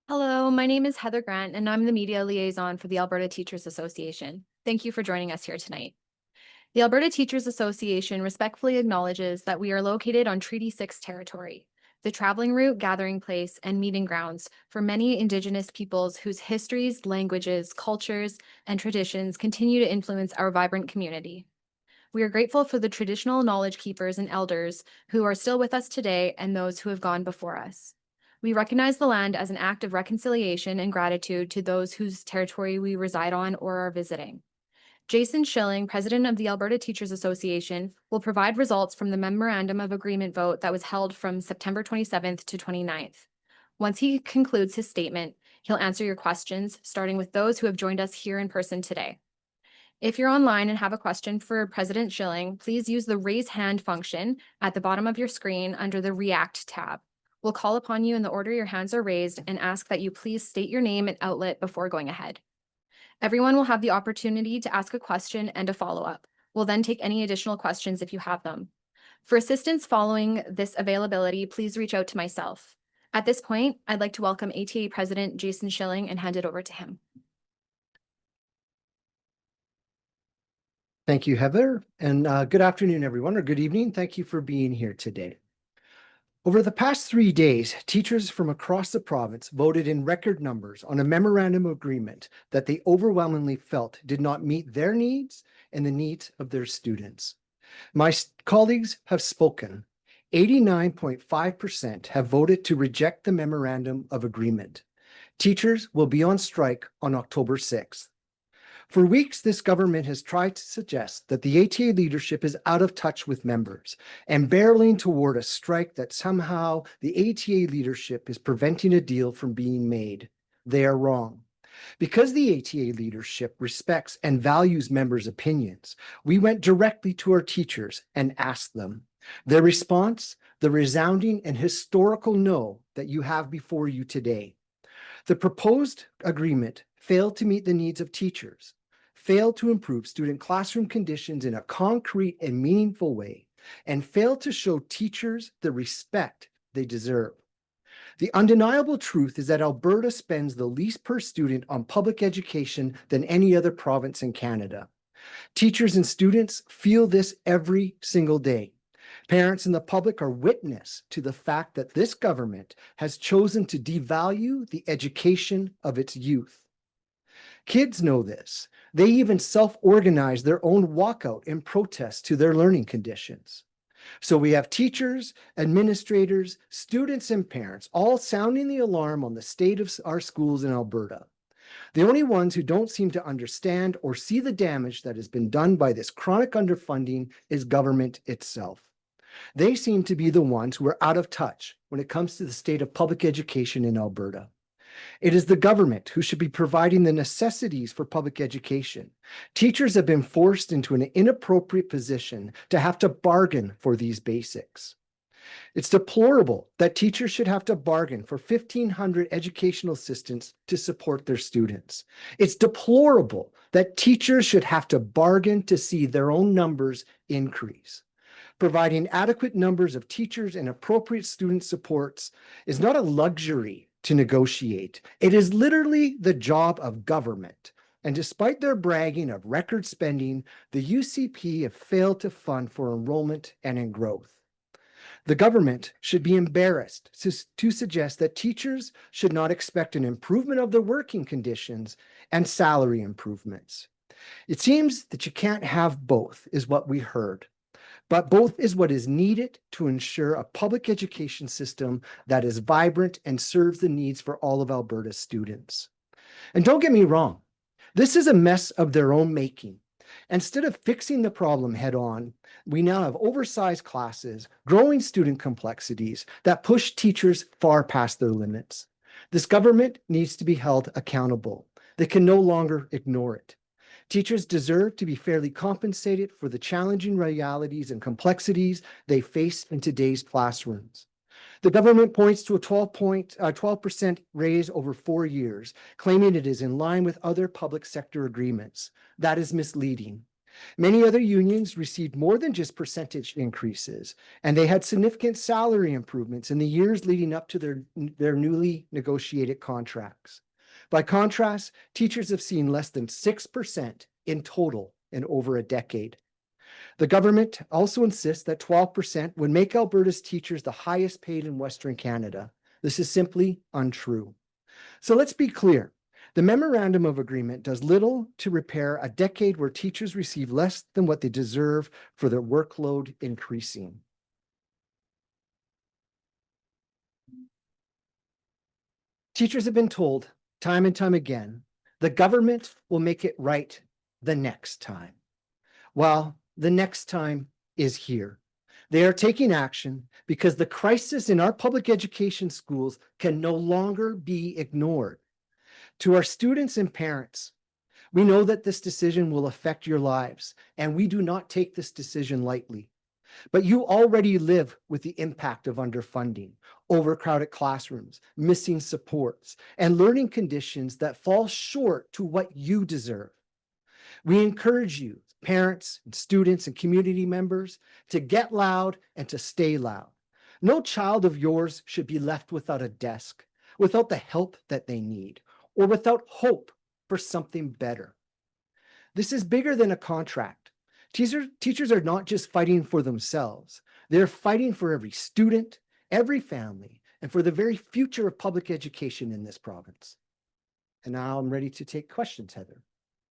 Hello, my name is Heather Grant, and I'm the media liaison for the Alberta Teachers Association. Thank you for joining us here tonight. The Alberta Teachers Association respectfully acknowledges that we are located on Treaty 6 territory, the traveling route, gathering place, and meeting grounds for many Indigenous peoples whose histories, languages, cultures, and traditions continue to influence our vibrant community. We are grateful for the traditional knowledge keepers and elders who are still with us today and those who have gone before us. We recognize the land as an act of reconciliation and gratitude to those whose territory we reside on or are visiting. Jason Schilling, President of the Alberta Teachers Association, will provide results from the Memorandum of Agreement vote that was held from September 27th to 29th. Once he concludes his statement, he'll answer your questions, starting with those who have joined us here in person today. If you're online and have a question for President Schilling, please use the raise hand function at the bottom of your screen under the React tab. We'll call upon you in the order your hands are raised and ask that you please state your name and outlet before going ahead. Everyone will have the opportunity to ask a question and a follow-up. We'll then take any additional questions if you have them. For assistance following this availability, please reach out to myself. At this point, I'd like to welcome ATA President Jason Schilling and hand it over to him. Thank you, Heather, and good afternoon, everyone, or good evening. Thank you for being here today. Over the past 3 days, teachers from across the province voted in record numbers on a memorandum of agreement that they overwhelmingly felt did not meet their needs and the needs of their students. My colleagues have spoken. 89.5% have voted to reject the memorandum of agreement. Teachers will be on strike on October 6th. For weeks, this government has tried to suggest that the ATA leadership is out of touch with members and barreling toward a strike that somehow the ATA leadership is preventing a deal from being made. They are wrong. Because the ATA leadership respects and values members' opinions, we went directly to our teachers and asked them. Their response, the resounding and historical no that you have before you today. The proposed agreement failed to meet the needs of teachers, failed to improve student classroom conditions in a concrete and meaningful way, and failed to show teachers the respect they deserve. The undeniable truth is that Alberta spends the least per student on public education than any other province in Canada. Teachers and students feel this every single day. Parents and the public are witness to the fact that this government has chosen to devalue the education of its youth. Kids know this. They even self-organize their own walkout in protest to their learning conditions. So we have teachers, administrators, students, and parents all sounding the alarm on the state of our schools in Alberta. The only ones who don't seem to understand or see the damage that has been done by this chronic underfunding is government itself. They seem to be the ones who are out of touch when it comes to the state of public education in Alberta. It is the government who should be providing the necessities for public education. Teachers have been forced into an inappropriate position to have to bargain for these basics. It's deplorable that teachers should have to bargain for 1,500 educational assistants to support their students. It's deplorable that teachers should have to bargain to see their own numbers increase. Providing adequate numbers of teachers and appropriate student supports is not a luxury to negotiate. It is literally the job of government. And despite their bragging of record spending, the UCP have failed to fund for enrollment and in growth. The government should be embarrassed to suggest that teachers should not expect an improvement of their working conditions and salary improvements. It seems that you can't have both, is what we heard. But both is what is needed to ensure a public education system that is vibrant and serves the needs for all of Alberta's students. And don't get me wrong, this is a mess of their own making. Instead of fixing the problem head on, we now have oversized classes, growing student complexities that push teachers far past their limits. This government needs to be held accountable. They can no longer ignore it. Teachers deserve to be fairly compensated for the challenging realities and complexities they face in today's classrooms. The government points to a 12% raise over 4 years, claiming it is in line with other public sector agreements. That is misleading. Many other unions received more than just percentage increases, and they had significant salary improvements in the years leading up to their newly negotiated contracts. By contrast, teachers have seen less than 6% in total in over a decade. The government also insists that 12% would make Alberta's teachers the highest paid in Western Canada. This is simply untrue. So let's be clear. The Memorandum of Agreement does little to repair a decade where teachers receive less than what they deserve for their workload increasing. Teachers have been told time and time again, the government will make it right the next time. Well, the next time is here. They are taking action because the crisis in our public education schools can no longer be ignored. To our students and parents, we know that this decision will affect your lives, and we do not take this decision lightly. But you already live with the impact of underfunding, overcrowded classrooms, missing supports, and learning conditions that fall short to what you deserve. We encourage you, parents, and students, and community members, to get loud and to stay loud. No child of yours should be left without a desk, without the help that they need, or without hope for something better. This is bigger than a contract. Teachers are not just fighting for themselves. They're fighting for every student, every family, and for the very future of public education in this province. And now I'm ready to take questions, Heather.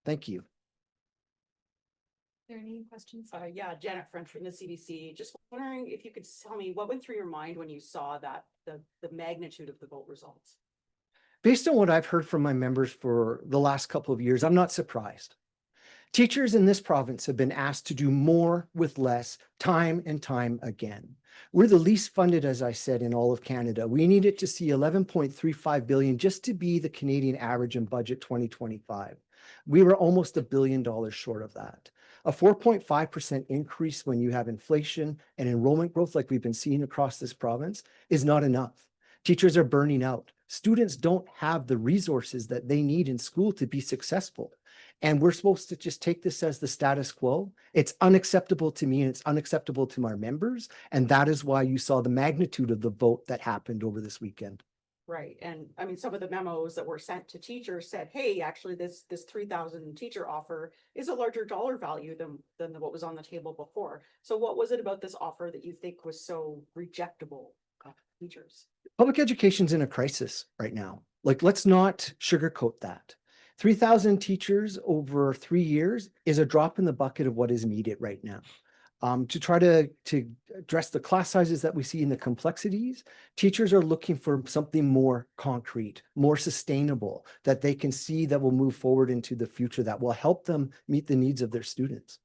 Thank you. Are there any questions? Yeah, Janet French from the CBC. Just wondering if you could tell me what went through your mind when you saw that the magnitude of the vote results. Based on what I've heard from my members for the last couple of years, I'm not surprised. Teachers in this province have been asked to do more with less time and time again. We're the least funded, as I said, in all of Canada. We needed to see 11.35 billion just to be the Canadian average in budget 2025. We were almost $1 billion short of that. A 4.5% increase when you have inflation and enrollment growth like we've been seeing across this province is not enough. Teachers are burning out. Students don't have the resources that they need in school to be successful. And we're supposed to just take this as the status quo. It's unacceptable to me and it's unacceptable to my members. And that is why you saw the magnitude of the vote that happened over this weekend. Right. And I mean, some of the memos that were sent to teachers said, hey, actually, this 3,000 teacher offer is a larger dollar value than what was on the table before. So what was it about this offer that you think was so rejectable of teachers? Public education's in a crisis right now. Like, let's not sugarcoat that. 3,000 teachers over 3 years is a drop in the bucket of what is needed right now. To try to address the class sizes that we see in the complexities, teachers are looking for something more concrete, more sustainable, that they can see that will move forward into the future, that will help them meet the needs of their students.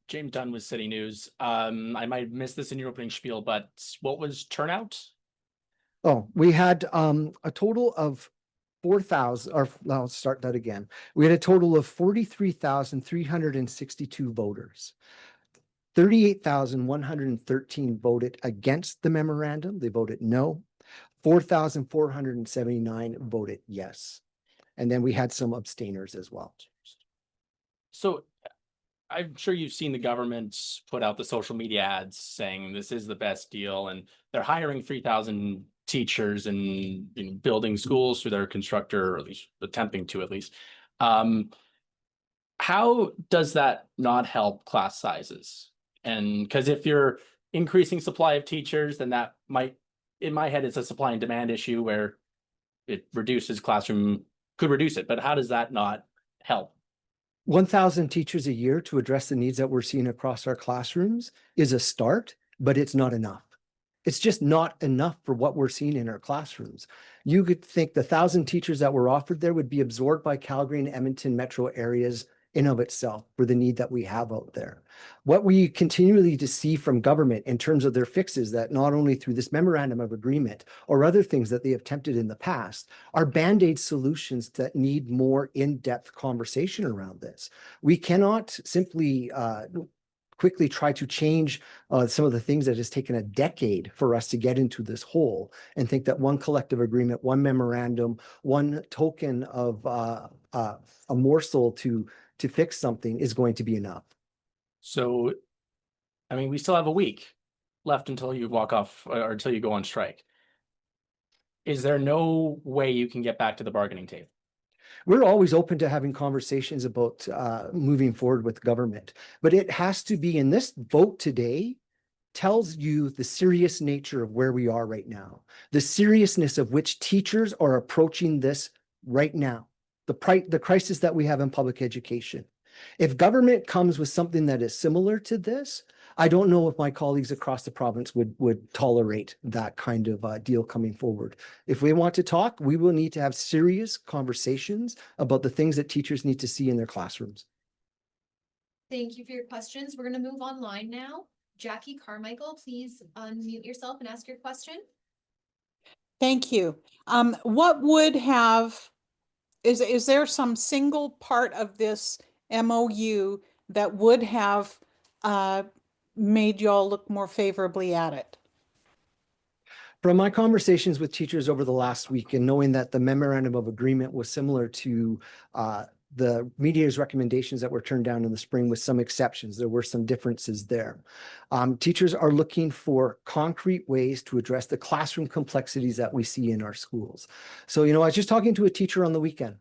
James Dunn with City News. I might have missed this in your opening spiel, but what was turnout? Oh, we had a total of 4,000, or I'll start that again. We had a total of 43,362 voters. 38,113 voted against the memorandum. They voted no. 4,479 voted yes. And then we had some abstainers as well. So I'm sure you've seen the government put out the social media ads saying this is the best deal, and they're hiring 3,000 teachers and building schools through their constructor, or at least attempting to at least. How does that not help class sizes? And because if you're increasing supply of teachers, then that might, in my head, it's a supply and demand issue where it reduces classroom, could reduce it, but how does that not help? 1,000 teachers a year to address the needs that we're seeing across our classrooms is a start, but it's not enough. It's just not enough for what we're seeing in our classrooms. You could think the 1,000 teachers that were offered there would be absorbed by Calgary and Edmonton metro areas in of itself for the need that we have out there. What we continually to see from government in terms of their fixes, that not only through this memorandum of agreement or other things that they have attempted in the past, are Band-Aid solutions that need more in-depth conversation around this. We cannot simply quickly try to change some of the things that has taken a decade for us to get into this hole, and think that one collective agreement, one memorandum, one token of a morsel to to fix something is going to be enough. So, I mean, we still have a week left until you walk off or until you go on strike. Is there no way you can get back to the bargaining table? We're always open to having conversations about moving forward with government, but it has to be, in this vote today tells you the serious nature of where we are right now, the seriousness of which teachers are approaching this right now, the crisis that we have in public education. If government comes with something that is similar to this, I don't know if my colleagues across the province would tolerate that kind of deal coming forward. If we want to talk, we will need to have serious conversations about the things that teachers need to see in their classrooms. Thank you for your questions. We're going to move online now. Jackie Carmichael, please unmute yourself and ask your question. Thank you. What would have, is there some single part of this MOU that would have made y'all look more favorably at it? From my conversations with teachers over the last week and knowing that the Memorandum of Agreement was similar to the mediator's recommendations that were turned down in the spring with some exceptions, there were some differences there. Teachers are looking for concrete ways to address the classroom complexities that we see in our schools. So, I was just talking to a teacher on the weekend,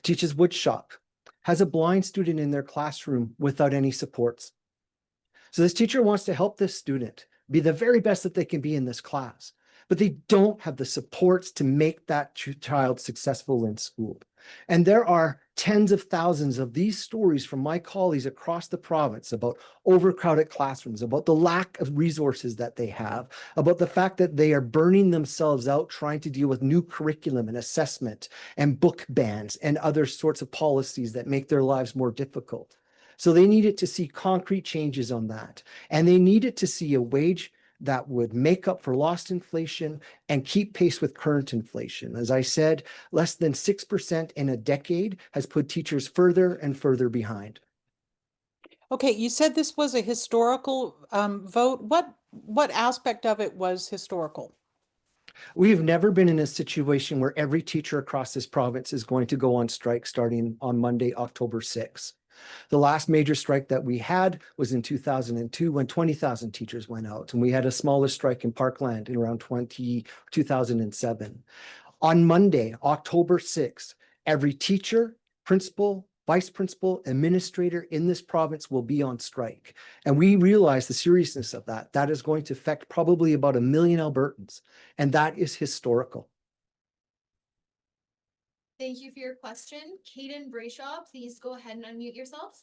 teaches woodshop, has a blind student in their classroom without any supports. So this teacher wants to help this student be the very best that they can be in this class, but they don't have the supports to make that child successful in school. And there are tens of thousands of these stories from my colleagues across the province about overcrowded classrooms, about the lack of resources that they have, about the fact that they are burning themselves out trying to deal with new curriculum and assessment and book bans and other sorts of policies that make their lives more difficult. So they needed to see concrete changes on that. And they needed to see a wage that would make up for lost inflation and keep pace with current inflation. As I said, less than 6% in a decade has put teachers further and further behind. Okay, you said this was a historical vote. What aspect of it was historical? We have never been in a situation where every teacher across this province is going to go on strike starting on Monday, October 6th. The last major strike that we had was in 2002 when 20,000 teachers went out, and we had a smaller strike in Parkland in around 2007. On Monday, October 6th, every teacher, principal, vice principal, administrator in this province will be on strike. And we realize the seriousness of that. That is going to affect probably about 1 million Albertans, and that is historical. Thank you for your question. Kaden Brayshaw, please go ahead and unmute yourself.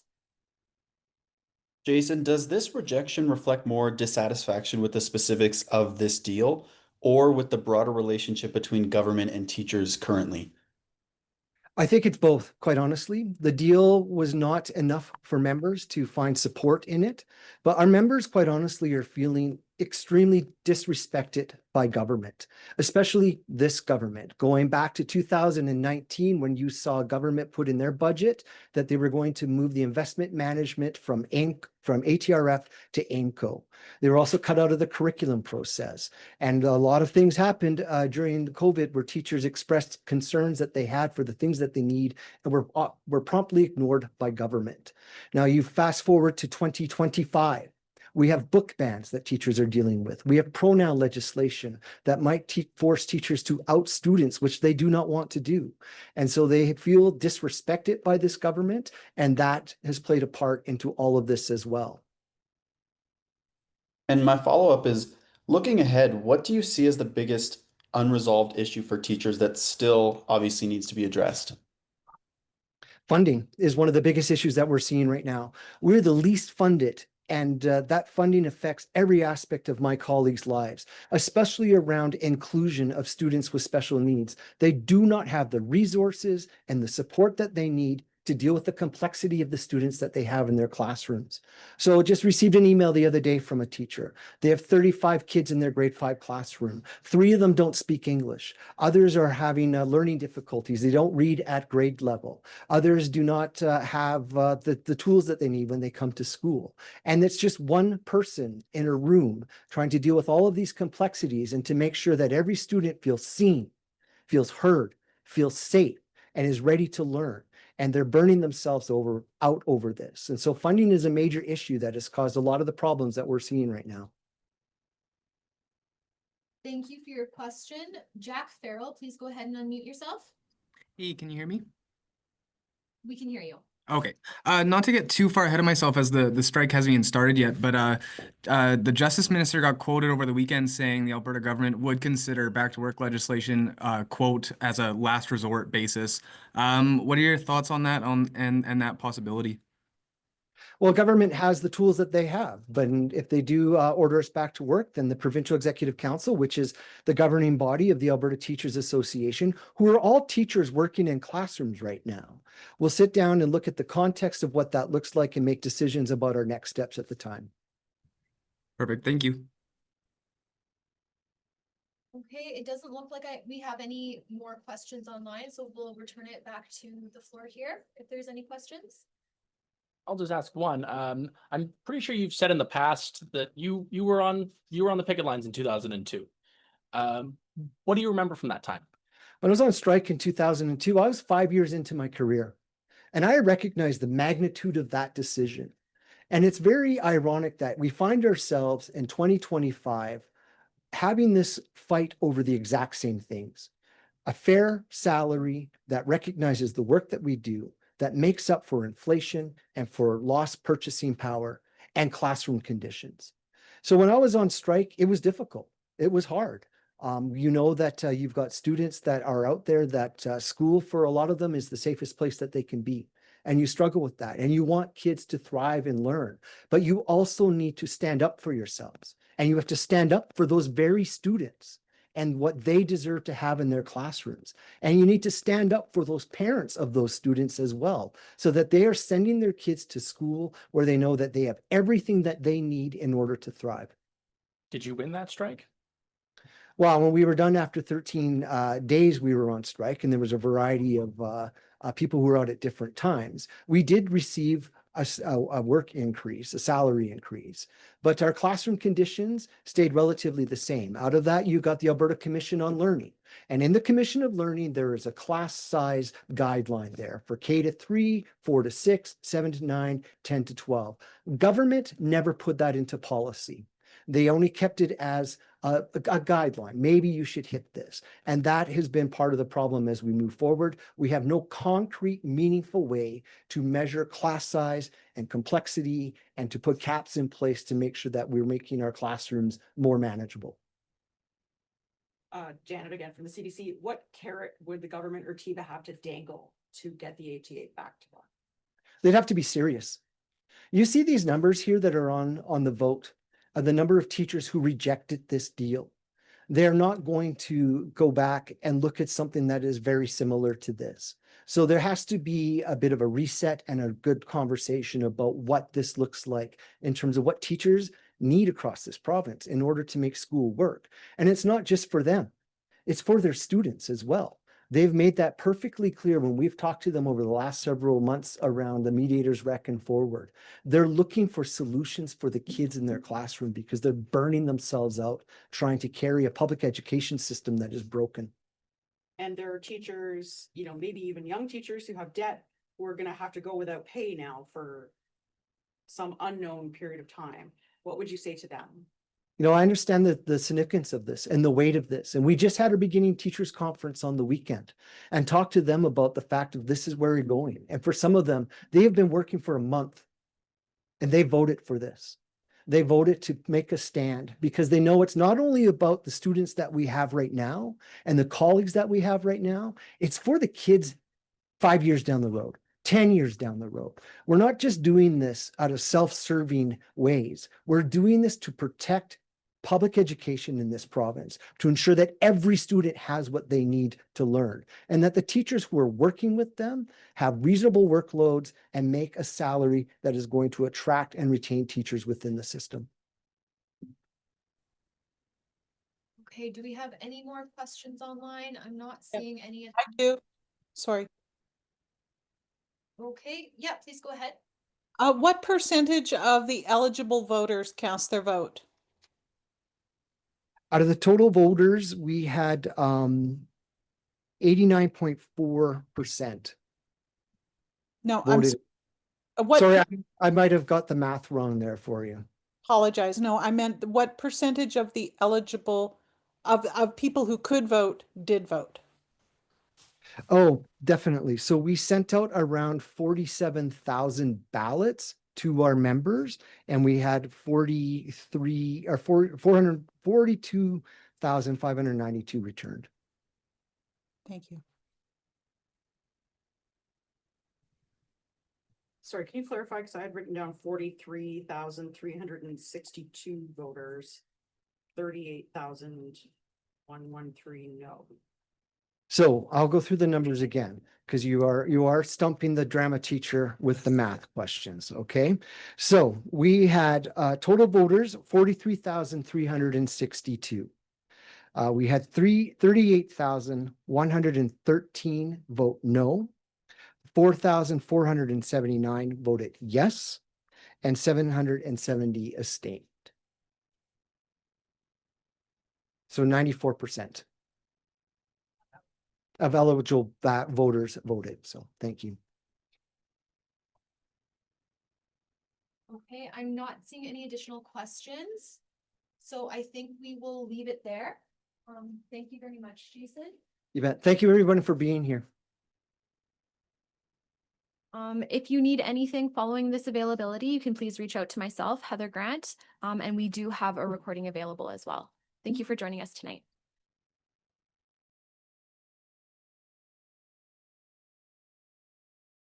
Jason, does this rejection reflect more dissatisfaction with the specifics of this deal or with the broader relationship between government and teachers currently? I think it's both, quite honestly. The deal was not enough for members to find support in it, but our members, quite honestly, are feeling extremely disrespected by government, especially this government. Going back to 2019, when you saw government put in their budget that they were going to move the investment management from ATRF to AIMCO. They were also cut out of the curriculum process. And a lot of things happened during COVID where teachers expressed concerns that they had for the things that they need and were promptly ignored by government. Now you fast forward to 2025. We have book bans that teachers are dealing with. We have pronoun legislation that might force teachers to out students, which they do not want to do. And so they feel disrespected by this government, and that has played a part into all of this as well. And my follow-up is, looking ahead, what do you see as the biggest unresolved issue for teachers that still obviously needs to be addressed? Funding is one of the biggest issues that we're seeing right now. We're the least funded, and that funding affects every aspect of my colleagues' lives, especially around inclusion of students with special needs. They do not have the resources and the support that they need to deal with the complexity of the students that they have in their classrooms. So just received an email the other day from a teacher. They have 35 kids in their grade 5 classroom. 3 of them don't speak English. Others are having learning difficulties. They don't read at grade level. Others do not have the tools that they need when they come to school. And it's just one person in a room trying to deal with all of these complexities and to make sure that every student feels seen, feels heard, feels safe, and is ready to learn. and they're burning themselves out over this. And so funding is a major issue that has caused a lot of the problems that we're seeing right now. Thank you for your question. Jack Farrell, please go ahead and unmute yourself. Hey, can you hear me? We can hear you. Okay. Not to get too far ahead of myself as the strike hasn't even started yet, but the Justice Minister got quoted over the weekend saying the Alberta government would consider back to work legislation, quote, as a last resort basis. What are your thoughts on that and that possibility? Well, government has the tools that they have, but if they do order us back to work, then the Provincial Executive Council, which is the governing body of the Alberta Teachers Association, who are all teachers working in classrooms right now, will sit down and look at the context of what that looks like and make decisions about our next steps at the time. Perfect. Thank you. Okay, it doesn't look like we have any more questions online, so we'll return it back to the floor here if there's any questions. I'll just ask one. I'm pretty sure you've said in the past that you were on the picket lines in 2002. What do you remember from that time? When I was on strike in 2002, I was 5 years into my career, and I recognized the magnitude of that decision. And it's very ironic that we find ourselves in 2025 having this fight over the exact same things. A fair salary that recognizes the work that we do, that makes up for inflation and for lost purchasing power and classroom conditions. So when I was on strike, it was difficult. It was hard. You know that you've got students that are out there that school for a lot of them is the safest place that they can be. And you struggle with that. And you want kids to thrive and learn. But you also need to stand up for yourselves. And you have to stand up for those very students and what they deserve to have in their classrooms. And you need to stand up for those parents of those students as well, so that they are sending their kids to school where they know that they have everything that they need in order to thrive. Did you win that strike? Well, when we were done after 13 days, we were on strike, and there was a variety of people who were out at different times. We did receive a work increase, a salary increase, but our classroom conditions stayed relatively the same. Out of that, you got the Alberta Commission on Learning. And in the Commission of Learning, there is a class size guideline there for K to 3, 4 to 6, 7 to 9, 10 to 12. Government never put that into policy. They only kept it as a guideline. Maybe you should hit this. And that has been part of the problem as we move forward. We have no concrete, meaningful way to measure class size and complexity and to put caps in place to make sure that we're making our classrooms more manageable. Janet again from the CDC, what carrot would the government or TIVA have to dangle to get the ATA back to work? They'd have to be serious. You see these numbers here that are on the vote. The number of teachers who rejected this deal. They're not going to go back and look at something that is very similar to this. So there has to be a bit of a reset and a good conversation about what this looks like in terms of what teachers need across this province in order to make school work. And it's not just for them, it's for their students as well. They've made that perfectly clear when we've talked to them over the last several months around the Mediators Rec and Forward. They're looking for solutions for the kids in their classroom because they're burning themselves out trying to carry a public education system that is broken. And there are teachers, you know, maybe even young teachers who have debt who are going to have to go without pay now for some unknown period of time. What would you say to them? You know, I understand the significance of this and the weight of this. And we just had our beginning teachers conference on the weekend and talked to them about the fact of this is where we're going. And for some of them, they have been working for a month and they voted for this. They voted to make a stand because they know it's not only about the students that we have right now and the colleagues that we have right now, it's for the kids 5 years down the road. 10 years down the road. We're not just doing this out of self-serving ways. We're doing this to protect public education in this province, to ensure that every student has what they need to learn, and that the teachers who are working with them have reasonable workloads and make a salary that is going to attract and retain teachers within the system. Okay, do we have any more questions online? I'm not seeing any. I do. Sorry. Okay, yeah, please go ahead. What percentage of the eligible voters cast their vote? Out of the total voters, we had 89.4%. No, voted. what, Sorry, I might have got the math wrong there for you. apologize. No, I meant what percentage of the eligible, of people who could vote did vote? Oh, definitely. So we sent out around 47,000 ballots to our members, and we had 442,592 returned. Thank you. Sorry, can you clarify? Because I had written down 43,362 voters, 38,113 no. So I'll go through the numbers again, because you are stumping the drama teacher with the math questions, okay? So we had total voters, 43,362. We had 38,113 vote no, 4,479 voted yes, and 770 abstained. So 94% of eligible voters voted. So thank you. Okay, I'm not seeing any additional questions. So I think we will leave it there. Thank you very much, Jason. You bet. Thank you everyone for being here. If you need anything following this availability, you can please reach out to myself, Heather Grant, and we do have a recording available as well. Thank you for joining us tonight.